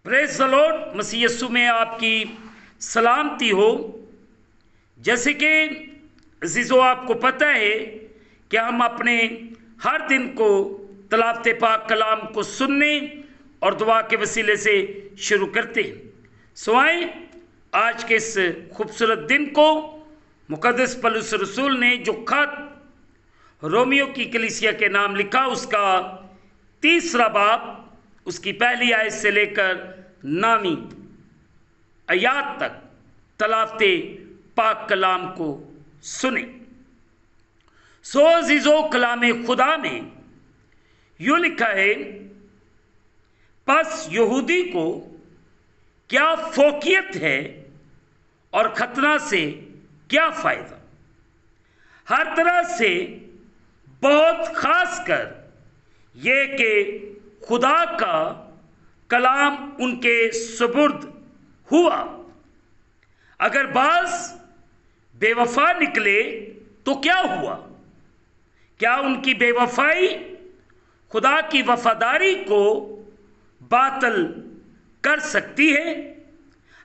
Praise the lord. मसीह यीशु में आपकी सलामती हो। जैसे कि अज़ीज़ों आपको पता है कि हम अपने हर दिन को तलावत पाक कलाम को सुनने और दुआ के वसीले से शुरू करते हैं। आइए आज के इस खूबसूरत दिन को मुक़द्दस पौलुस रसूल ने जो खत रोमियो की कलीसिया के नाम लिखा, उसका 3 बाब, उसकी पहली आयत से लेकर 9वीं आयत तक तलावत पाक कलाम को सुने। अज़ीज़ों, कलाम खुदा में यूँ लिखा है, बस यहूदी को क्या फोकियत है और खतना से क्या फ़ायदा। हर तरह से बहुत खास कर ये कि खुदा का कलाम उनके सुपुर्द हुआ। अगर बाज़ बेवफा निकले तो क्या हुआ? क्या उनकी बेवफाई खुदा की वफादारी को बातिल कर सकती है?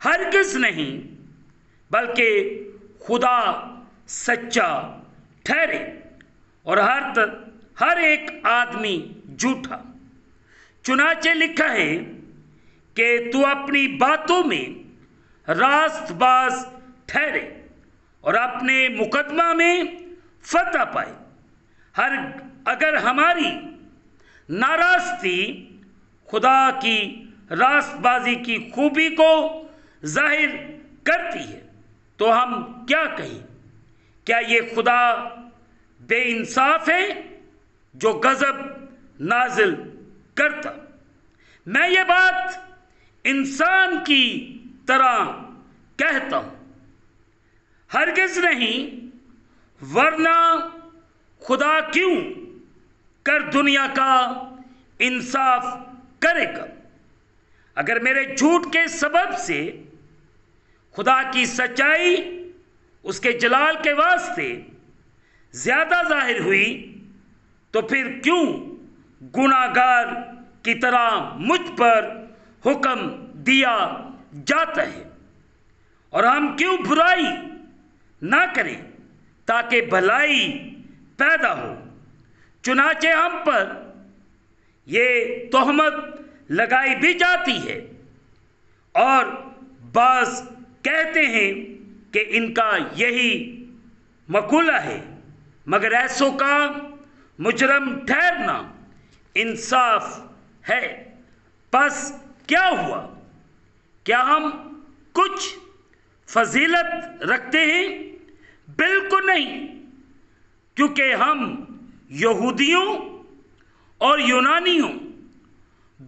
हरगिज़ नहीं, बल्कि खुदा सच्चा ठहरे और हर एक आदमी झूठा। चुनाचे लिखा है कि तू अपनी बातों में रास्तबाज ठहरे और अपने मुकदमा में फतह पाए। अगर हमारी नाराज़गी खुदा की रास्तबाजी की खूबी को जाहिर करती है तो हम क्या कहें? क्या ये खुदा बेइंसाफ है जो गज़ब नाजिल करता? मैं ये बात इंसान की तरह कहता हूँ, हरगिज़ नहीं, वरना खुदा क्यों कर दुनिया का इंसाफ करेगा? अगर मेरे झूठ के सबब से खुदा की सच्चाई उसके जलाल के वास्ते ज़्यादा जाहिर हुई तो फिर क्यों गुनाहगार की तरह मुझ पर हुक्म दिया जाता है? और हम क्यों बुराई ना करें ताकि भलाई पैदा हो? चुनाचे हम पर ये तोहमत लगाई भी जाती है और बाज़ कहते हैं कि इनका यही मकूला है, मगर ऐसों का मुजरम ठहरना इंसाफ है। बस क्या हुआ? क्या हम कुछ फजीलत रखते हैं? बिल्कुल नहीं, क्योंकि हम यहूदियों और यूनानियों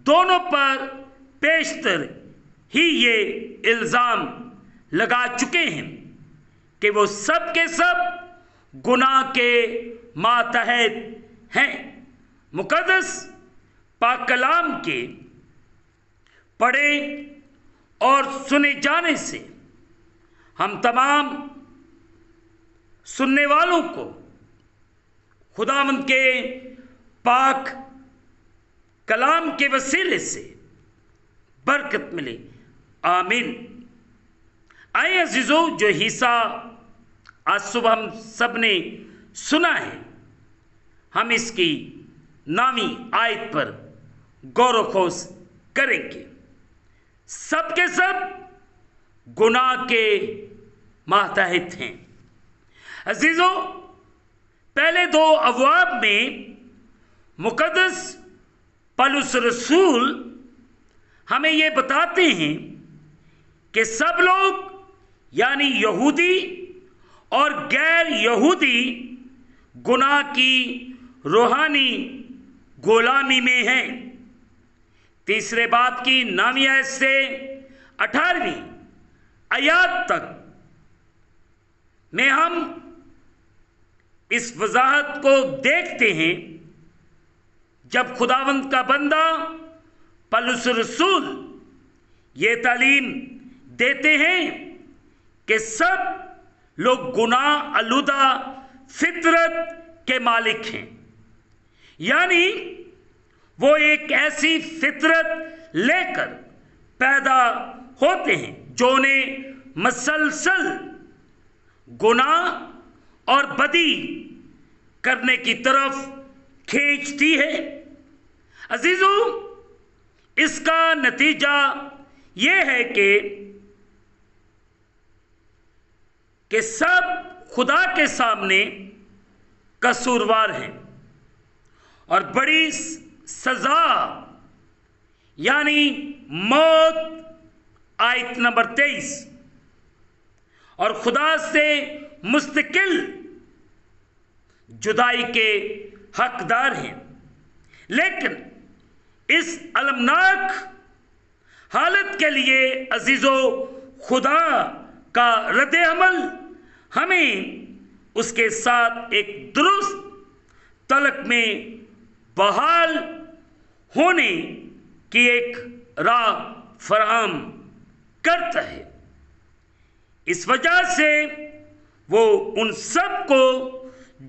दोनों पर पेशतर ही ये इल्ज़ाम लगा चुके हैं कि वो सब के सब गुनाह के मातहत हैं। मुक़द्दस पाक कलाम के पढ़े और सुने जाने से हम तमाम सुनने वालों को खुदावंद के पाक कलाम के वसीले से बरकत मिले। आमीन। आइए अज़ीज़ों, जो हिस्सा आज सुबह हम सब ने सुना है, हम इसकी 9वीं आयत पर गौर खोज करेंगे। सब के सब गुनाह के मातहत हैं। अज़ीज़ों, पहले 2 अबवाब में मुक़द्दस पौलुस रसूल हमें ये बताते हैं कि सब लोग यानी यहूदी और गैर यहूदी गुनाह की रूहानी गुलामी में हैं। 3 बाब की 9वीं आयत से 18वीं आयत तक में हम इस वजाहत को देखते हैं जब खुदावंद का बंदा पौलुस रसूल ये तालीम देते हैं कि सब लोग गुनाह आलूदा फितरत के मालिक हैं, यानी वो एक ऐसी फितरत लेकर पैदा होते हैं जो उन्हें मसलसल गुनाह और बदी करने की तरफ खींचती है। अजीजों, इसका नतीजा यह है कि सब खुदा के सामने कसूरवार हैं और बड़ी सजा यानी मौत, आयत नंबर 23, और खुदा से मुस्तकिल जुदाई के हकदार हैं। लेकिन इस अलमनाक हालत के लिए अजीजों, खुदा का रद्द अमल हमें उसके साथ एक दुरुस्त तलक में बहाल होने की एक राह फराहम करता है। इस वजह से वो उन सब को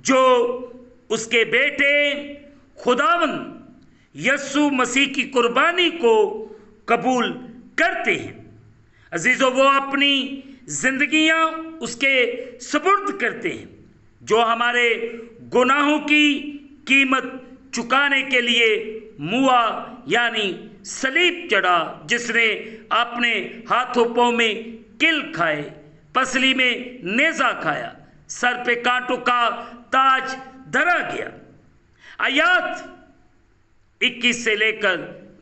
जो उसके बेटे खुदावंद यीशु मसीह की कुर्बानी को कबूल करते हैं, अजीजों, वो अपनी जिंदगियां उसके सुपुर्द करते हैं, जो हमारे गुनाहों की कीमत चुकाने के लिए मुआ यानी सलीब चढ़ा, जिसने अपने हाथों पांव में किल खाए, पसली में नेजा खाया, सर पे कांटों का ताज धरा गया। आयत 21 से लेकर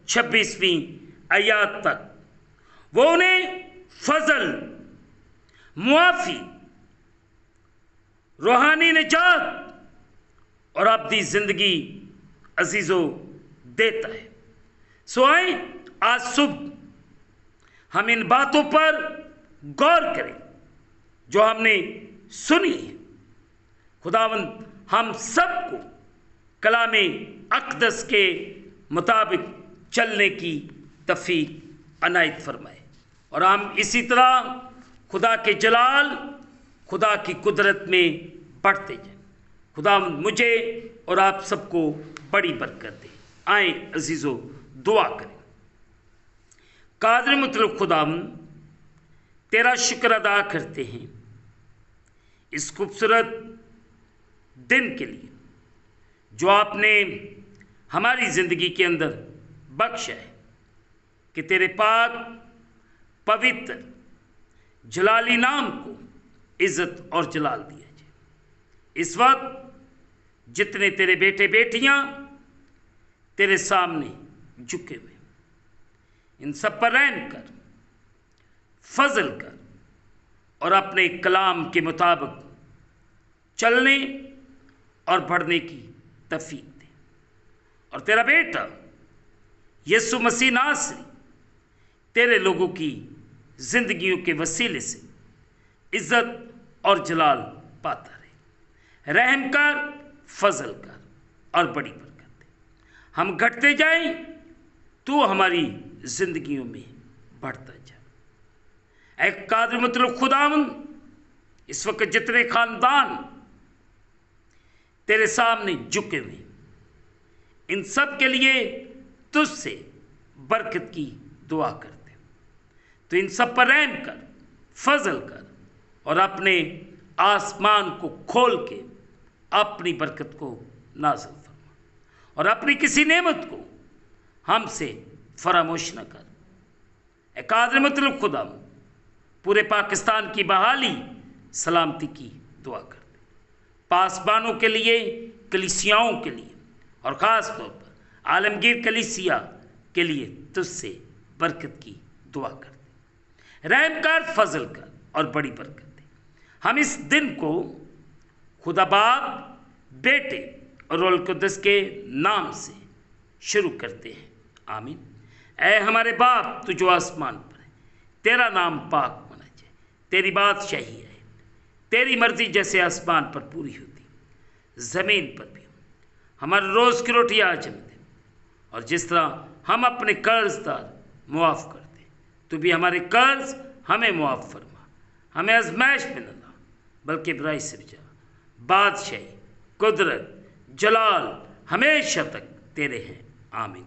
26वीं आयत तक वो उन्हें फजल, मुआफी, रूहानी निजात और अब्दी जिंदगी अजीजों देता है। सो आए आज सुबह हम इन बातों पर गौर करें जो हमने सुनी है। खुदावंद हम सबको कलामे अक़दस के मुताबिक चलने की तौफीक अनायत फरमाए और हम इसी तरह खुदा के जलाल, खुदा की कुदरत में बढ़ते जाएं। खुदा मुझे और आप सबको बड़ी बरकत दे। आए अजीज़ों, दुआ करें। कादिर मुतलब खुदा, तेरा शुक्र अदा करते हैं इस खूबसूरत दिन के लिए जो आपने हमारी ज़िंदगी के अंदर बख्शा है कि तेरे पाक पवित्र जलाली नाम को इज़्ज़त और जलाल दिया जाए। इस वक्त जितने तेरे बेटे बेटियां तेरे सामने झुके हुए, इन सब पर रहम कर, फजल कर और अपने कलाम के मुताबिक चलने और बढ़ने की तौफीक दे। और तेरा बेटा यीशु मसीह नासरी तेरे लोगों की जिंदगियों के वसीले से इज्जत और जलाल पाता रहे। रहम कर, फजल कर और बड़ी बरकत दे। हम घटते जाएं, तू हमारी जिंदगियों में बढ़ता जा। ऐ कादिर मतलब खुदावंद, इस वक्त जितने खानदान तेरे सामने झुके हुए, इन सब के लिए तुझसे बरकत की दुआ करते। तो इन सब पर रहम कर, फजल कर और अपने आसमान को खोल के अपनी बरकत को नाज़िल फरमा और अपनी किसी नेमत को हमसे फरामोश न कर। ए कादिर मतलब खुदा, पूरे पाकिस्तान की बहाली सलामती की दुआ करते। पासबानों के लिए, कलीसियाओं के लिए और ख़ास तौर पर आलमगीर कलीसिया के लिए तुझसे बरकत की दुआ करते। रहम कर, फजल कर और बड़ी बरकत दे। हम इस दिन को खुदा बाप, बेटे और रूह कुद्दस के नाम से शुरू करते हैं। आमीन। ऐ हमारे बाप, तू जो आसमान पर है, तेरा नाम पाक होना चाहिए, तेरी बादशाही है, तेरी मर्जी जैसे आसमान पर पूरी होती ज़मीन पर भी। हमारे रोज़ की रोटी आज हमें दे, और जिस तरह हम अपने कर्जदार मुआफ़ करते, तो भी हमारे कर्ज हमें मुआफ़ फरमा। हमें आज़माइश में न ला, बल्कि बुराई से बचा। बादशाही, कुदरत, जलाल हमेशा तक तेरे हैं। आमीन।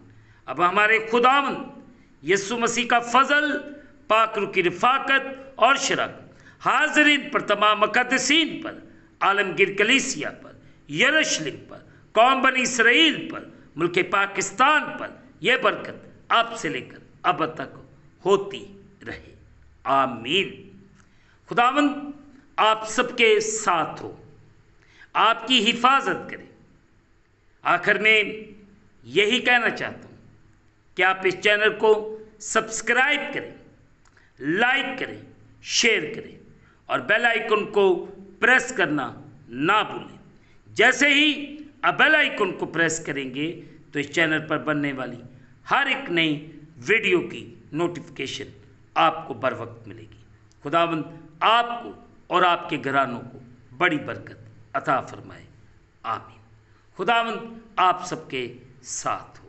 अब हमारे खुदावंद यीशु मसीह का फजल, पाक रूह की रिफाकत और शरक हाज़रीन पर, तमाम मुक़द्दसीन पर, आलमगीर कलीसिया पर, यरूशलेम पर, कौम बनी इसराइल पर, मुल्क पाकिस्तान पर यह बरकत आपसे लेकर अब तक होती रहे। आमीन। खुदावंद आप सबके साथ हो, आपकी हिफाजत करे। आखिर में यही कहना चाहता हूँ कि आप इस चैनल को सब्सक्राइब करें, लाइक करें, शेयर करें और बेल आइकन को प्रेस करना ना भूलें। जैसे ही आप बेल आइकन को प्रेस करेंगे तो इस चैनल पर बनने वाली हर एक नई वीडियो की नोटिफिकेशन आपको बर वक्त मिलेगी। खुदावंद आपको और आपके घरानों को बड़ी बरकत अता फरमाए। आमीन। खुदावंद आप सबके साथ हो।